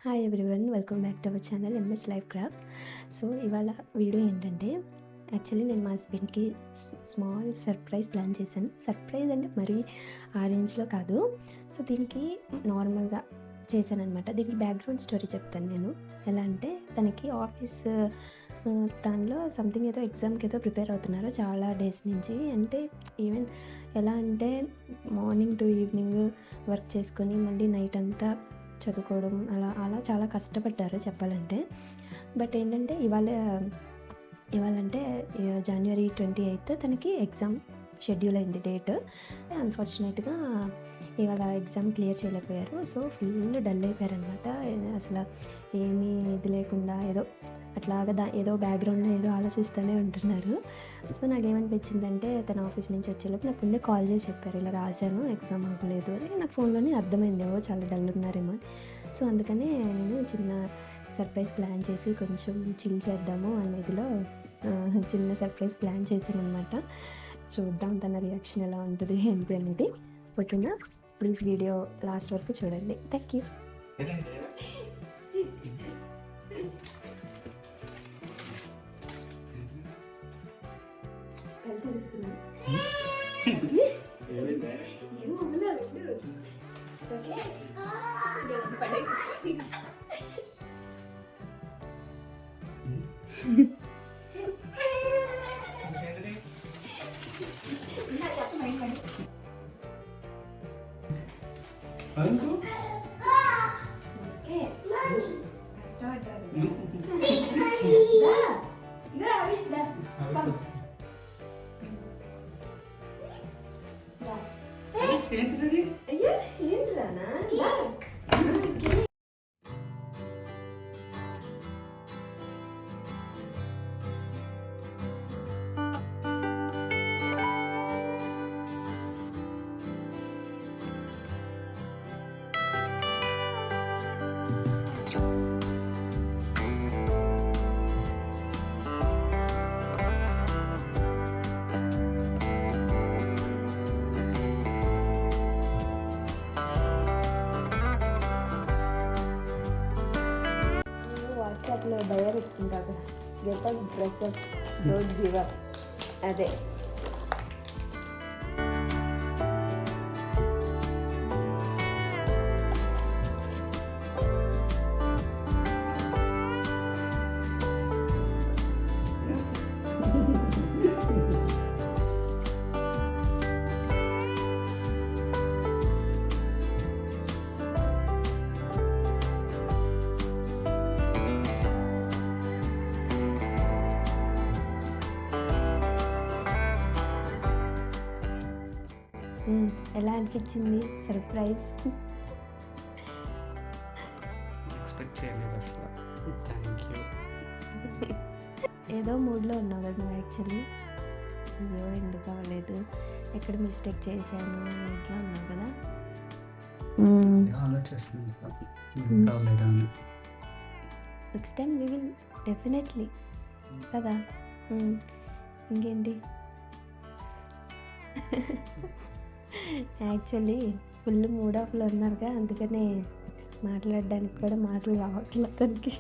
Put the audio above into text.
Hi everyone, welcome back to our channel MS life crafts. So ఇవాళ video ఏంటంటే, actually నేను మా హస్బెండ్కి స్మాల్ సర్ప్రైజ్ ప్లాన్ చేశాను. సర్ప్రైజ్ అంటే మరీ ఆ రేంజ్లో కాదు. సో దీనికి నార్మల్గా చేశానమాట. దీనికి బ్యాక్గ్రౌండ్ స్టోరీ చెప్తాను నేను. ఎలా అంటే, తనకి ఆఫీస్ దానిలో సంథింగ్ ఏదో ఎగ్జామ్కి ఏదో ప్రిపేర్ అవుతున్నారు చాలా డేస్ నుంచి. అంటే ఈవెన్ ఎలా అంటే మార్నింగ్ టు ఈవినింగ్ వర్క్ చేసుకొని మళ్ళీ నైట్ అంతా చదువుకోవడం అలా అలా చాలా కష్టపడ్డారు చెప్పాలంటే. బట్ ఏంటంటే ఇవాళంటే జనవరి 28 తనకి ఎగ్జామ్ షెడ్యూల్ అయింది డేట్. అన్ఫార్చునేట్గా ఇవాళ ఎగ్జామ్ క్లియర్ చేయలేకపోయారు. సో ఫుల్ డల్ అయిపోయారనమాట. అసలు ఏమీ ఇది లేకుండా అట్లాగా ఏదో బ్యాక్గ్రౌండ్లో ఏదో ఆలోచిస్తూనే ఉంటున్నారు. సో నాకేమనిపించిందంటే, తన ఆఫీస్ నుంచి వచ్చేలోపు నాకు ముందే కాల్ చేసి చెప్పారు, ఇలా రాశాను ఎగ్జామ్ అవ్వలేదు అని. నాకు ఫోన్లోనే అర్థమైంది ఏవో చాలా డల్ ఉన్నారేమో. సో అందుకనే నేను చిన్న సర్ప్రైజ్ ప్లాన్ చేసి కొంచెం చిల్ చేద్దాము అనేదిలో చిన్న సర్ప్రైజ్ ప్లాన్ చేశాను అనమాట. చూద్దాం తన రియాక్షన్ ఎలా ఉంటుంది ఏంటి అనేది. ఓకేనా? ప్లీజ్ వీడియో లాస్ట్ వరకు చూడండి. Thank you. ఏంటిది? అయ్యో ఏంటిరానా? వాట్సాప్లో బయర్ ఇస్తుంది కదా, get up dress up don't give up. అదే ఎలా అనిపించింది సర్ప్రైజ్? ఎక్స్పెక్ట్ చేయలేదు అసలు. Thank you. ఏదో మూడ్లో ఉన్నావు కదా నువ్వు యాక్చువల్లీ. అయ్యో ఎందుకు అవ్వలేదు, ఎక్కడ మిస్టేక్ చేశాను ఇంట్లో ఉన్నావు కదా. ఆలోచిస్తున్నాను లేదా అని. Next time we will definitely కదా. ఇంకేంటి, యాక్చువల్లీ ఫుల్ మూడ్ ఆఫ్లో ఉన్నారుగా, అందుకనే మాట్లాడడానికి కూడా మాటలు రావట్లేదు అతనికి.